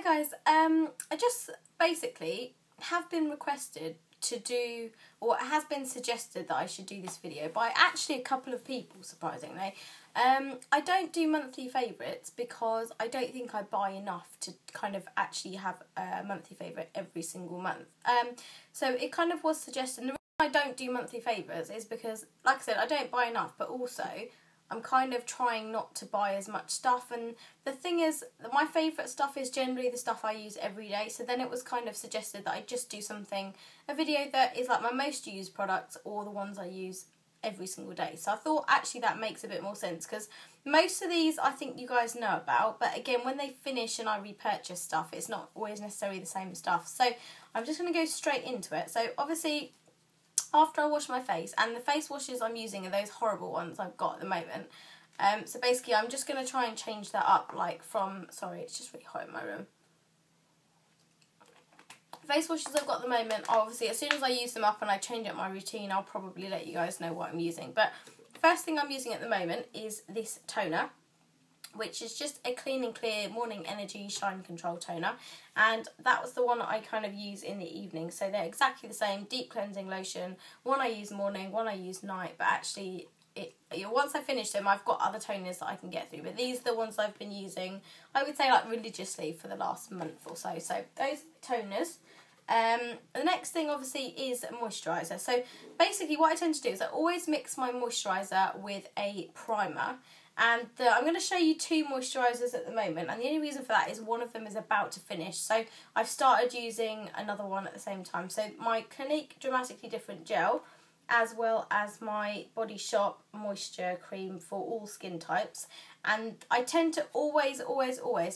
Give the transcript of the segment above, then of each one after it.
guys, I just basically have been requested to do, or it has been suggested that I should do this video by actually a couple of people, surprisingly. I don't do monthly favourites because I don't think I buy enough to kind of actually have a monthly favourite every single month. So it kind of was suggested, and the reason I don't do monthly favourites is because, like I said, I don't buy enough, but also I'm kind of trying not to buy as much stuff, and the thing is, my favourite stuff is generally the stuff I use every day, so then it was kind of suggested that I just do a video that is like my most used products or the ones I use every single day. So I thought actually that makes a bit more sense, because most of these I think you guys know about, but again, when they finish and I repurchase stuff, it's not always necessarily the same stuff. So I'm just going to go straight into it. So obviously, after I wash my face, and the face washes I'm using are those horrible ones I've got at the moment. So basically I'm just going to try and change that up, like from, sorry, it's just really hot in my room. Face washes I've got at the moment, obviously as soon as I use them up and I change up my routine, I'll probably let you guys know what I'm using. But first thing I'm using at the moment is this toner, which is just a Clean and Clear Morning Energy Shine Control Toner, and that was the one that I kind of use in the evening. So they're exactly the same, deep cleansing lotion. One I use morning, one I use night, but actually once I finish them, I've got other toners that I can get through, but these are the ones I've been using, I would say, like religiously for the last month or so. So those toners. The next thing obviously is moisturiser. So basically what I tend to do is I always mix my moisturiser with a primer, and I'm going to show you two moisturisers at the moment, and the only reason for that is one of them is about to finish, so I've started using another one at the same time. So my Clinique Dramatically Different Gel, as well as my Body Shop Moisture Cream for all skin types, and I tend to always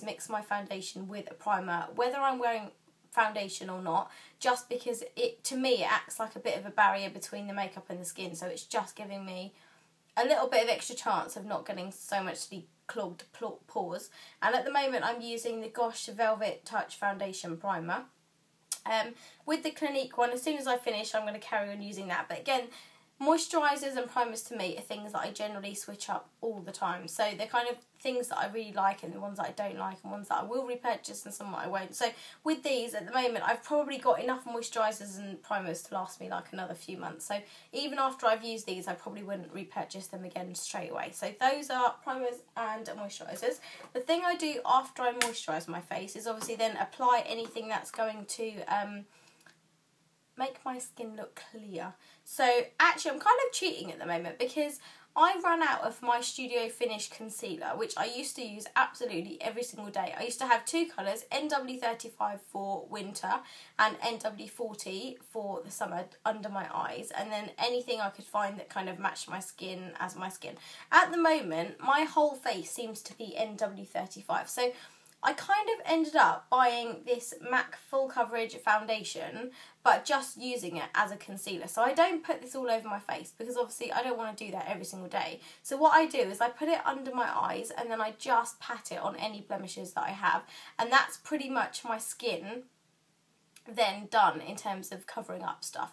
mix my foundation with a primer, whether I'm wearing foundation or not, just because to me it acts like a bit of a barrier between the makeup and the skin, so it's just giving me a little bit of extra chance of not getting so much the clogged pores. And at the moment I'm using the Gosh Velvet Touch Foundation Primer. With the Clinique one, as soon as I finish I'm going to carry on using that, but again, moisturisers and primers to me are things that I generally switch up all the time. So they're kind of things that I really like, and the ones that I don't like, and ones that I will repurchase and some that I won't. So with these at the moment, I've probably got enough moisturisers and primers to last me like another few months. So even after I've used these, I probably wouldn't repurchase them again straight away. So those are primers and moisturisers. The thing I do after I moisturise my face is obviously then apply anything that's going to make my skin look clear. So actually I'm kind of cheating at the moment, because I ran out of my Studio Finish concealer, which I used to use absolutely every single day. I used to have two colours, NW35 for winter and NW40 for the summer under my eyes, and then anything I could find that kind of matched my skin as my skin. At the moment, my whole face seems to be NW35, so I kind of ended up buying this MAC Full Coverage Foundation, but just using it as a concealer. So I don't put this all over my face, because obviously I don't want to do that every single day. So what I do is I put it under my eyes, and then I just pat it on any blemishes that I have, and that's pretty much my skin then done in terms of covering up stuff.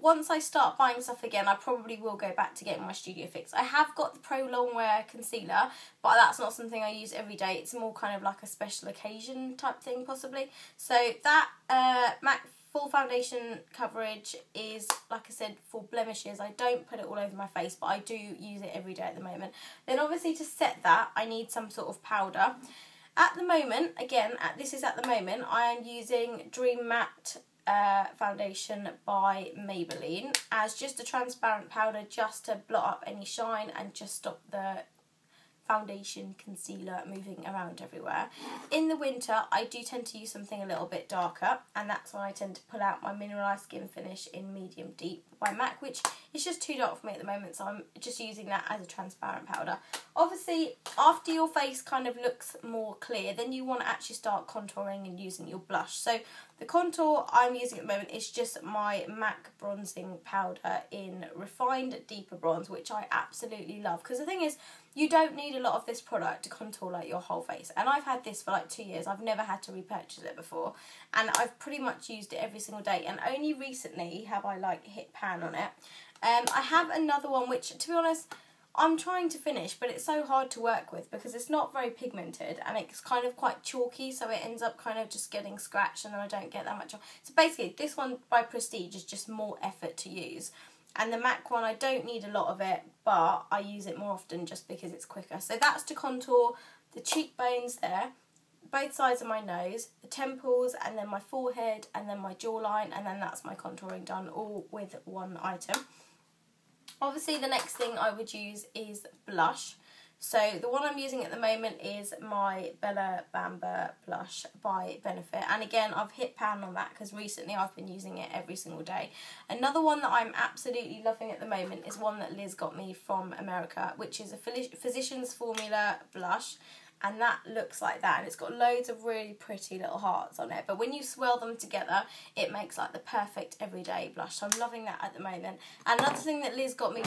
Once I start buying stuff again, I probably will go back to getting my Studio Fix. I have got the Pro Longwear concealer, but that's not something I use every day. It's more kind of like a special occasion type thing, possibly. So that MAC Full Foundation Coverage is, like I said, for blemishes. I don't put it all over my face, but I do use it every day at the moment. Then obviously to set that, I need some sort of powder. At the moment, again, this is at the moment, I am using Dream Matte foundation by Maybelline as just a transparent powder, just to blot up any shine and just stop the foundation concealer moving around everywhere. In the winter, I do tend to use something a little bit darker, and that's when I tend to pull out my Mineralised Skin Finish in Medium Deep by MAC, which is just too dark for me at the moment, so I'm just using that as a transparent powder. Obviously, after your face kind of looks more clear, then you want to actually start contouring and using your blush. So the contour I'm using at the moment is just my MAC bronzing powder in Refined Deeper Bronze, which I absolutely love, because the thing is, you don't need a lot of this product to contour like your whole face, and I've had this for like 2 years. I've never had to repurchase it before, and I've pretty much used it every single day, and only recently have I like hit pan on it. I have another one which, to be honest, I'm trying to finish, but it's so hard to work with because it's not very pigmented and it's kind of quite chalky, so it ends up kind of just getting scratched and then I don't get that much on. So basically, this one by Prestige is just more effort to use. And the MAC one, I don't need a lot of it, but I use it more often just because it's quicker. So that's to contour the cheekbones there, both sides of my nose, the temples, and then my forehead, and then my jawline, and then that's my contouring done, all with one item. Obviously, the next thing I would use is blush. So the one I'm using at the moment is my Bella Bamba blush by Benefit. And again, I've hit pan on that because recently I've been using it every single day. Another one that I'm absolutely loving at the moment is one that Liz got me from America, which is a Physicians Formula blush. And that looks like that, and it's got loads of really pretty little hearts on it. But when you swirl them together, it makes like the perfect everyday blush. So I'm loving that at the moment. And another thing that Liz got me,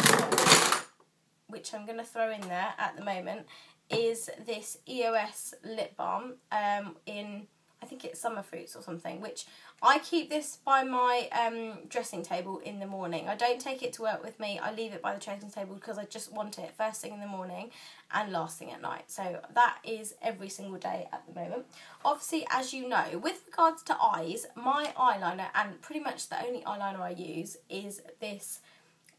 which I'm going to throw in there at the moment, is this EOS lip balm in, I think it's Summer Fruits or something, which I keep this by my dressing table in the morning. I don't take it to work with me. I leave it by the dressing table because I just want it first thing in the morning and last thing at night. So that is every single day at the moment. Obviously, as you know, with regards to eyes, my eyeliner, and pretty much the only eyeliner I use, is this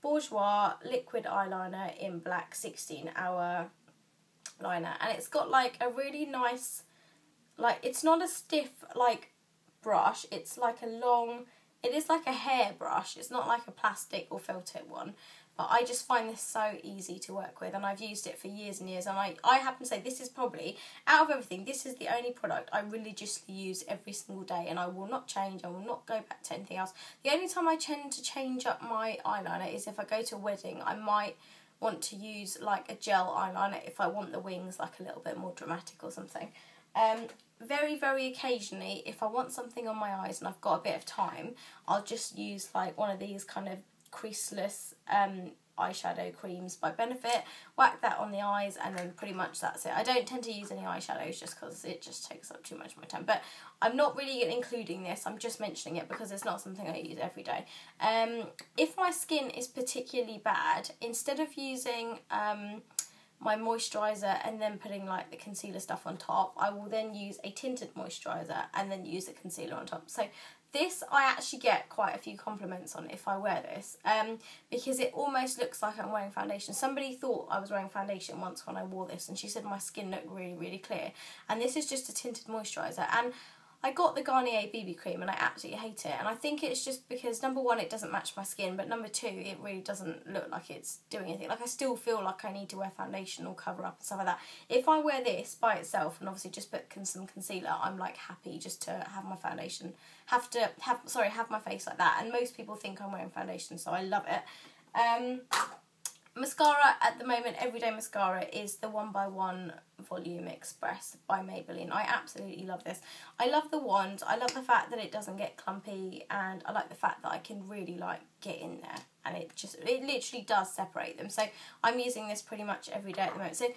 Bourjois liquid eyeliner in black 16-hour liner. And it's got like a really nice, like, it's not a stiff like brush, it's like a long, it is like a hair brush, it's not like a plastic or felt tip one, but I just find this so easy to work with, and I've used it for years and years, and I happen to say this is probably, out of everything, this is the only product I religiously use every single day, and I will not change, I will not go back to anything else. The only time I tend to change up my eyeliner is if I go to a wedding. I might want to use like a gel eyeliner if I want the wings like a little bit more dramatic or something. Very, very occasionally, if I want something on my eyes and I've got a bit of time, I'll just use like one of these kind of creaseless eyeshadow creams by Benefit, whack that on the eyes, and then pretty much that's it. I don't tend to use any eyeshadows just because it just takes up too much of my time, but I'm not really including this, I'm just mentioning it because it's not something I use every day. If my skin is particularly bad, instead of using my moisturiser and then putting like the concealer stuff on top, I will then use a tinted moisturiser and then use the concealer on top. So this, I actually get quite a few compliments on if I wear this, because it almost looks like I'm wearing foundation. Somebody thought I was wearing foundation once when I wore this, and she said my skin looked really, really clear. And this is just a tinted moisturiser. And I got the Garnier BB cream and I absolutely hate it, and I think it's just because, number one, it doesn't match my skin, but number two, it really doesn't look like it's doing anything. Like, I still feel like I need to wear foundation or cover up and stuff like that. If I wear this by itself and obviously just put some concealer, I'm like happy just to have my foundation, have my face like that, and most people think I'm wearing foundation, so I love it. Mascara at the moment, everyday mascara, is the 1x1 Volume Express by Maybelline. I absolutely love this. I love the wand, I love the fact that it doesn't get clumpy, and I like the fact that I can really like get in there, and it literally does separate them. So I'm using this pretty much every day at the moment. So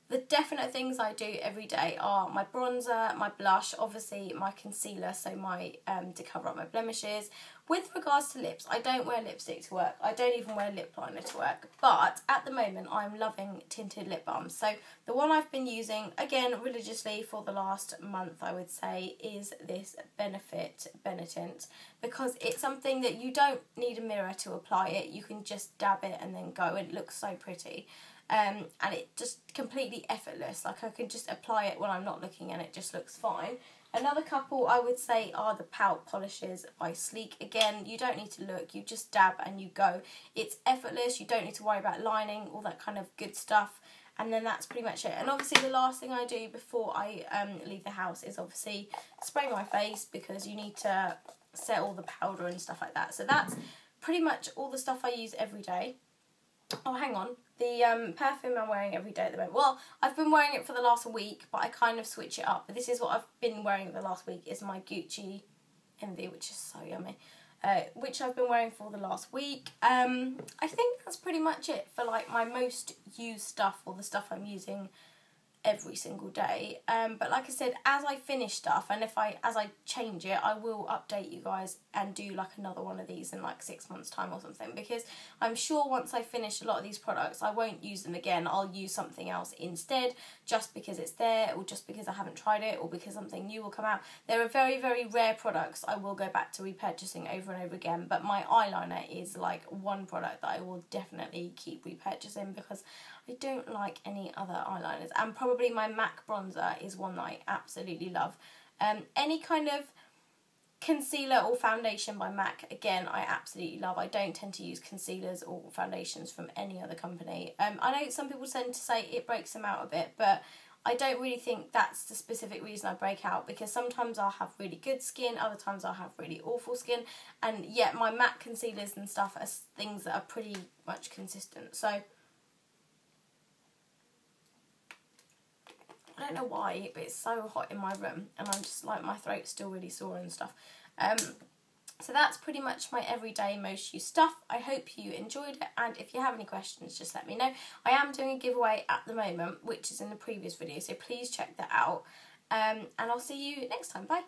the definite things I do every day are my bronzer, my blush, obviously my concealer, so my to cover up my blemishes. With regards to lips, I don't wear lipstick to work. I don't even wear lip liner to work. But at the moment, I'm loving tinted lip balms. So the one I've been using, again, religiously for the last month, I would say, is this Benefit Benetint, because it's something that you don't need a mirror to apply it. You can just dab it and then go. It looks so pretty. And it just completely effortless. Like, I can just apply it when I'm not looking and it just looks fine. Another couple I would say are the Pout Polishes by Sleek. Again, you don't need to look, you just dab and you go. It's effortless, you don't need to worry about lining, all that kind of good stuff. And then that's pretty much it. And obviously the last thing I do before I leave the house is obviously spray my face, because you need to set all the powder and stuff like that. So that's pretty much all the stuff I use every day. Oh, hang on. The perfume I'm wearing every day at the moment. Well, I've been wearing it for the last week, but I kind of switch it up. But this is what I've been wearing the last week, is my Gucci Envy, which is so yummy. Which I've been wearing for the last week. I think that's pretty much it for like my most used stuff, or the stuff I'm using every single day, but like I said, as I finish stuff and as I change it, I will update you guys and do like another one of these in like 6 months time or something, because I'm sure once I finish a lot of these products I won't use them again. I'll use something else instead, just because it's there, or just because I haven't tried it, or because something new will come out. There are very, very rare products I will go back to repurchasing over and over again, but my eyeliner is like one product that I will definitely keep repurchasing, because I don't like any other eyeliners. And probably my MAC bronzer is one that I absolutely love. Any kind of concealer or foundation by MAC, again, I absolutely love. I don't tend to use concealers or foundations from any other company. I know some people tend to say it breaks them out a bit, but I don't really think that's the specific reason I break out, because sometimes I'll have really good skin, other times I'll have really awful skin, and yet my MAC concealers and stuff are things that are pretty much consistent. So I don't know why, but it's so hot in my room and I'm just like, my throat's still really sore and stuff. So that's pretty much my everyday most used stuff. I hope you enjoyed it, and if you have any questions, just let me know. I am doing a giveaway at the moment, which is in the previous video, so please check that out. And I'll see you next time. Bye.